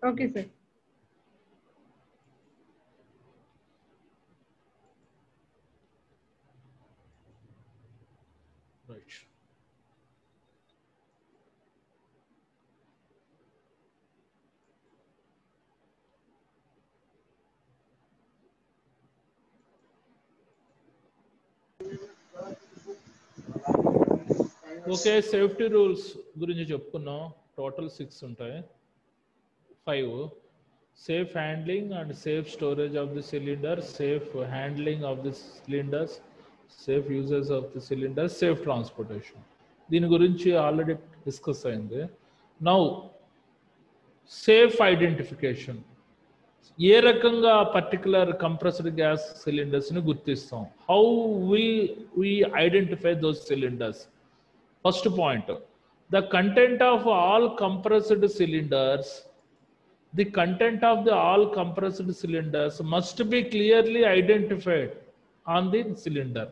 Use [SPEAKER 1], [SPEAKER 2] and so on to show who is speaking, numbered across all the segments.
[SPEAKER 1] Okay, sir.
[SPEAKER 2] Right. Okay, safety rules గురించి చెప్పుకున్నాం. Total 6 ఉంటాయి. 5 safe handling and safe storage of the cylinder, safe handling of the cylinders, safe uses of the cylinders, safe transportation. దీని గురించి already discuss అయింది. Now safe identification. ఏ రకంగా particular compressed gas సిలిండర్స్ని గుర్తిస్తాం? How will we identify those cylinders? First point, the content of all compressed cylinders, the content of the all compressed cylinders must be clearly identified on the cylinder.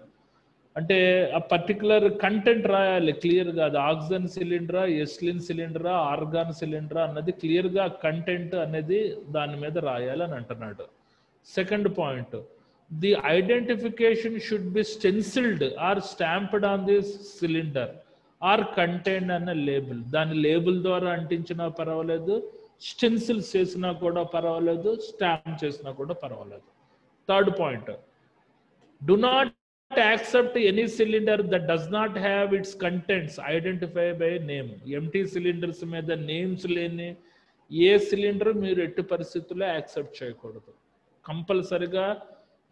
[SPEAKER 2] అంటే ఆ particular content రాయాలి క్లియర్గా. అది oxygen సిలిండరా, ఎస్లిన్ సిలిండరా, organ సిలిండరా అన్నది క్లియర్గా content అనేది దాని మీద రాయాలి అని అంటున్నాడు. Second point, the identification should be stencilled or stamped on the cylinder or contained అన్న లేబుల్. దాని లేబుల్ ద్వారా అంటించినా పర్వాలేదు, స్టెన్సిల్స్ చేసినా కూడా పర్వాలేదు, స్టాంప్ చేసినా కూడా పర్వాలేదు. Third point, do not accept any cylinder that does not have its contents identified by name. Empty cylinders మీద నేమ్స్ లేని ఏ సిలిండర్ మీరు ఎట్టి పరిస్థితుల్లో యాక్సెప్ట్ చేయకూడదు. కంపల్సరిగా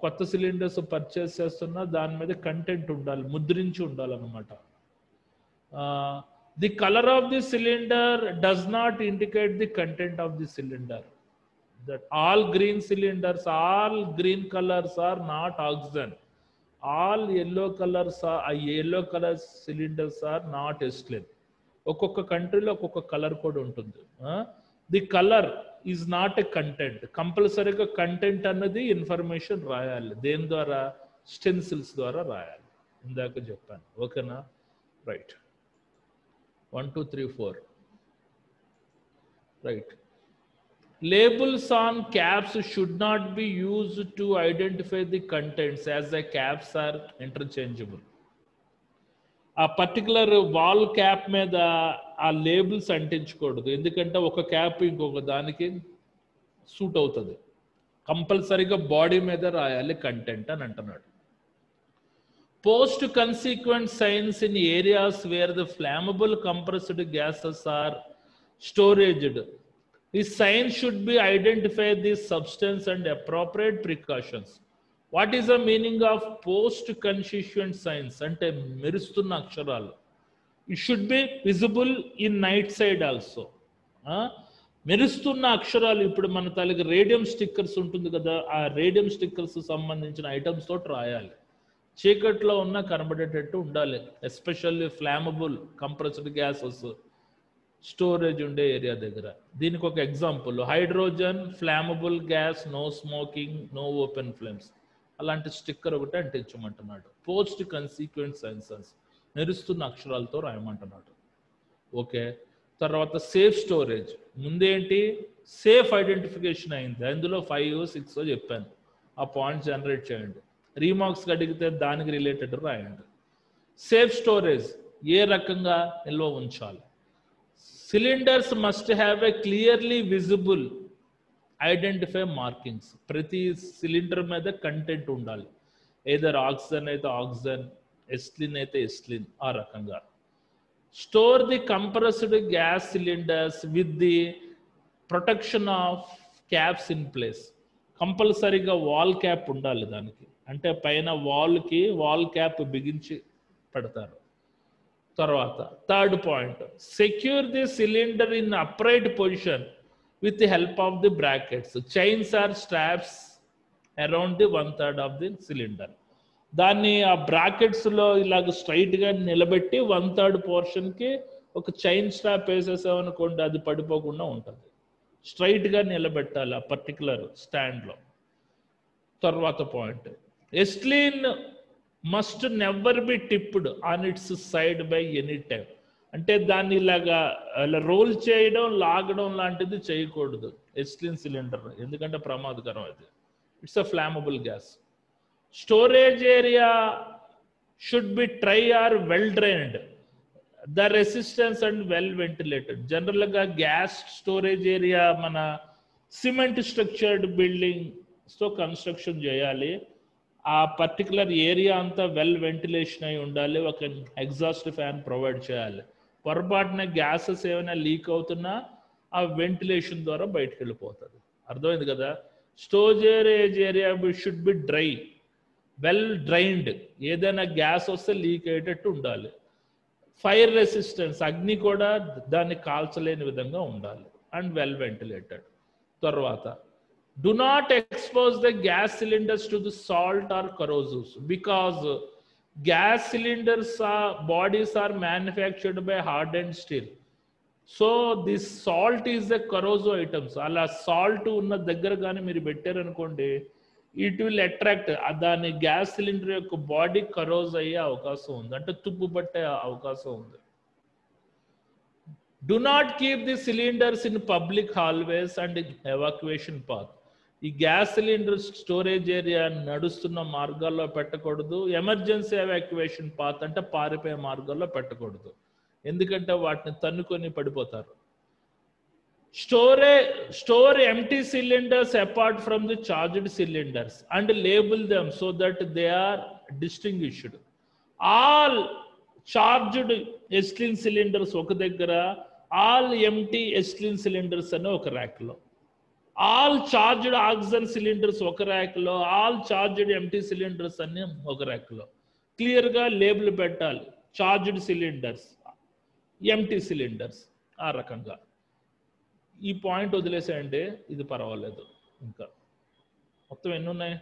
[SPEAKER 2] కొత్త సిలిండర్స్ పర్చేస్ చేస్తున్నా దాని మీద కంటెంట్ ఉండాలి, ముద్రించి ఉండాలన్నమాట. The colour of the cylinder does not indicate the content of the cylinder. That all green cylinders, all green colors are not oxygen. All yellow colors are yellow color cylinders are not ethylene. ఒక్కొక్క కంట్రీలో ఒక్కొక్క colour code ఉంటుంది. The colour is not a content. కంపల్సరీగా content అన్నది information రాయాలి. దేని ద్వారా? Stencils ద్వారా రాయాలి. ఇందాక చెప్పాను. ఓకేనా? Right. 1 2 3 4 right. Labels on caps should not be used to identify the contents as the caps are interchangeable. ఆ పర్టికులర్ వాల్ క్యాప్ మీద ఆ లేబుల్స్ అంటించకూడదు, ఎందుకంటే ఒక క్యాప్ ఇంకొక దానికి సూట్ అవుతుంది. కంపల్సరీగా బాడీ మీద రాయాలి కంటెంట్ అని అంటున్నాడు. Post consequent signs in areas where the flammable compressed gases are storaged. This sign should be identify this substance and appropriate precautions. What is the meaning of post constituent signs? అంటే మెరుస్తున్న అక్షరాలు. It should be visible in night side also. మెరుస్తున్న అక్షరాలు. ఇప్పుడు మన తలకి radium stickers ఉంటుంది కదా, ఆ రేడియం స్టిక్కర్స్ సంబంధించిన ఐటమ్స్ తోటి రాయాలి. చీకట్లో ఉన్న కనబడేటట్టు ఉండాలి. Especially flammable compressed gases storage ఉండే ఏరియా దగ్గర. దీనికి ఒక example, hydrogen flammable gas, no smoking, no open flames. అలాంటి స్టిక్కర్ ఒకటి అంటించమంటున్నాడు. పోస్ట్ కన్సిక్వెంట్ సైన్సెస్ మెరుస్తున్న అక్షరాలతో రాయమంటున్నాడు. ఓకే. తర్వాత సేఫ్ స్టోరేజ్. ముందేంటి? సేఫ్ ఐడెంటిఫికేషన్ అయింది. అందులో 5 6 చెప్పాను. ఆ పాయింట్స్ జనరేట్ చేయండి. రీమార్క్స్ అడిగితే దానికి రిలేటెడ్ రాయండి. సేఫ్ స్టోరేజ్ ఏ రకంగా నిల్వ ఉంచాలి? Cylinders must have a clearly visible identify markings. ప్రతి సిలిండర్ మీద కంటెంట్ ఉండాలి. ఏదర్ ఆక్సిజన్ అయితే ఆక్సిజన్, ఎస్లిన్ అయితే ఎస్లిన్, ఆ రకంగా. Store the compressed gas cylinders with the protection of caps in place. కంపల్సరీగా వాల్ క్యాప్ ఉండాలి దానికి. అంటే పైన వాల్కి వాల్ క్యాప్ బిగించి పెడతారు. తర్వాత third point, secure the cylinder in upright position with the help of the brackets. Chains or straps around the 1/3 of the cylinder. దాన్ని ఆ బ్రాకెట్స్లో ఇలాగ స్ట్రైట్గా నిలబెట్టి 1/3 పోర్షన్కి ఒక చైన్ స్ట్రాప్ వేసేసామనుకోండి, అది పడిపోకుండా ఉంటుంది. స్ట్రైట్గా నిలబెట్టాలి ఆ పర్టికులర్ స్టాండ్లో. తర్వాత పాయింట్, ఎస్లిన్ must never be tipped on its side by any time. అంటే దాన్ని ఇలాగా రోల్ చేయడం, లాగడం లాంటిది చేయకూడదు. ఎస్టిలిన్ సిలిండర్, ఎందుకంటే ప్రమాదకరం అది. It's a flammable gas. Storage area should be dry or well drained, the resistance and well ventilated. జనరల్గా గ్యాస్ స్టోరేజ్ ఏరియా మన సిమెంట్ స్ట్రక్చర్డ్ బిల్డింగ్స్తో కన్స్ట్రక్షన్ చేయాలి. ఆ పర్టికులర్ ఏరియా అంతా వెల్ వెంటిలేషన్ అయి ఉండాలి. ఒక ఎగ్జాస్ట్ ఫ్యాన్ ప్రొవైడ్ చేయాలి. పొరపాటున గ్యాసెస్ ఏమైనా లీక్ అవుతున్నా ఆ వెంటిలేషన్ ద్వారా బయటకు వెళ్ళిపోతుంది. అర్థమైంది కదా? Storage area should be dry, well drained. ఏదైనా గ్యాస్ వస్తే లీక్ అయ్యేటట్టు ఉండాలి. ఫైర్ రెసిస్టెన్స్, అగ్ని కూడా దాన్ని కాల్చలేని విధంగా ఉండాలి. And well ventilated. తర్వాత do not expose the gas cylinders to the salt or corrosives, because gas cylinders bodies are manufactured by hardened steel. So this salt is the corrosive items. అలా salt ఉన్న దగ్గర కానీ మీరు పెట్టారనుకోండి, it will attract, దాని gas cylinder యొక్క body కరోజ్ అయ్యే అవకాశం ఉంది, అంటే తుప్పు పట్టే అవకాశం ఉంది. Do not keep the cylinders in public hallways and evacuation path. ఈ గ్యాస్ సిలిండర్ స్టోరేజ్ ఏరియా నడుస్తున్న మార్గాల్లో పెట్టకూడదు. ఎమర్జెన్సీ ఎవాక్యువేషన్ పాత్ అంటే పారిపోయే మార్గాల్లో పెట్టకూడదు, ఎందుకంటే వాటిని తన్నుకొని పడిపోతారు. Store empty cylinders apart from the charged cylinders and label them so that they are distinguished. All charged ఎస్టిలిన్ cylinders ఒక దగ్గర, all empty ఎస్టిలిన్ cylinders అని ఒక ర్యాక్లో, ఆల్ చార్జ్డ్ ఆక్సిజన్ సిలిండర్స్ ఒక ర్యాక్లో, ఆల్ చార్జ్డ్ ఎంటీ సిలిండర్స్ అన్ని ఒక ర్యాక్లో. క్లియర్గా లేబుల్ పెట్టాలి. Charged cylinders, empty cylinders, ఆ రకంగా. ఈ పాయింట్ వదిలేసేయండి, ఇది పర్వాలేదు. ఇంకా మొత్తం ఎన్ని ఉన్నాయి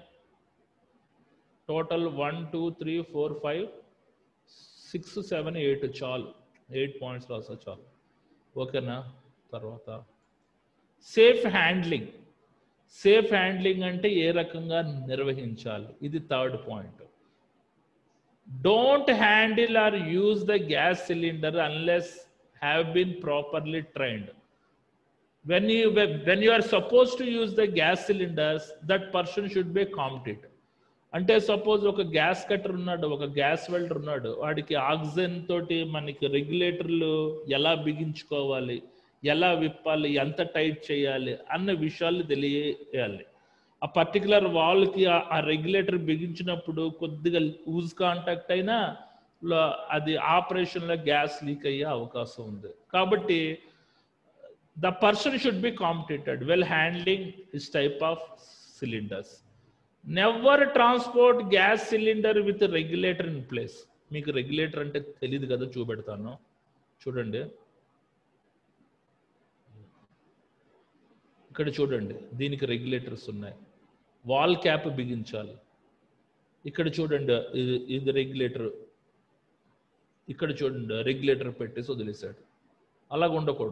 [SPEAKER 2] టోటల్? 1 2 3 4 5 6 7 8, చాలు. 8 పాయింట్స్ రాసా చాలు. ఓకేనా? తర్వాత సేఫ్ హ్యాండ్లింగ్. సేఫ్ హ్యాండ్లింగ్ అంటే ఏ రకంగా నిర్వహించాలి, ఇది third point. Don't handle or use the gas cylinder unless have been properly trained. when you are supposed to use the gas cylinders, that person should be competent. అంటే suppose ఒక gas cutter ఉన్నాడు, ఒక gas welder ఉన్నాడు, వాడికి oxygen తోటి మనకి రెగ్యులేటర్లు ఎలా బిగించుకోవాలి, ఎలా విప్పాలి, ఎంత టైట్ చేయాలి అన్న విషయాలు తెలియాలి. ఆ పర్టికులర్ వాల్కి ఆ రెగ్యులేటర్ బిగించినప్పుడు కొద్దిగా లూజ్ కాంటాక్ట్ అయినా అది ఆపరేషన్లో గ్యాస్ లీక్ అయ్యే అవకాశం ఉంది. కాబట్టి the person should be competent while handling this type of cylinders. Never transport gas cylinder with a regulator in place. మీకు రెగ్యులేటర్ అంటే తెలియదు కదా, చూపెడతాను చూడండి. ఇక్కడ చూడండి, దీనికి రెగ్యులేటర్స్ ఉన్నాయి. వాల్ క్యాప్ బిగించాలి. ఇక్కడ చూడండి, ఇది రెగ్యులేటర్. ఇక్కడ చూడండి, రెగ్యులేటర్ పెట్టేసి వదిలేశాడు. అలాగ ఉండకూడదు.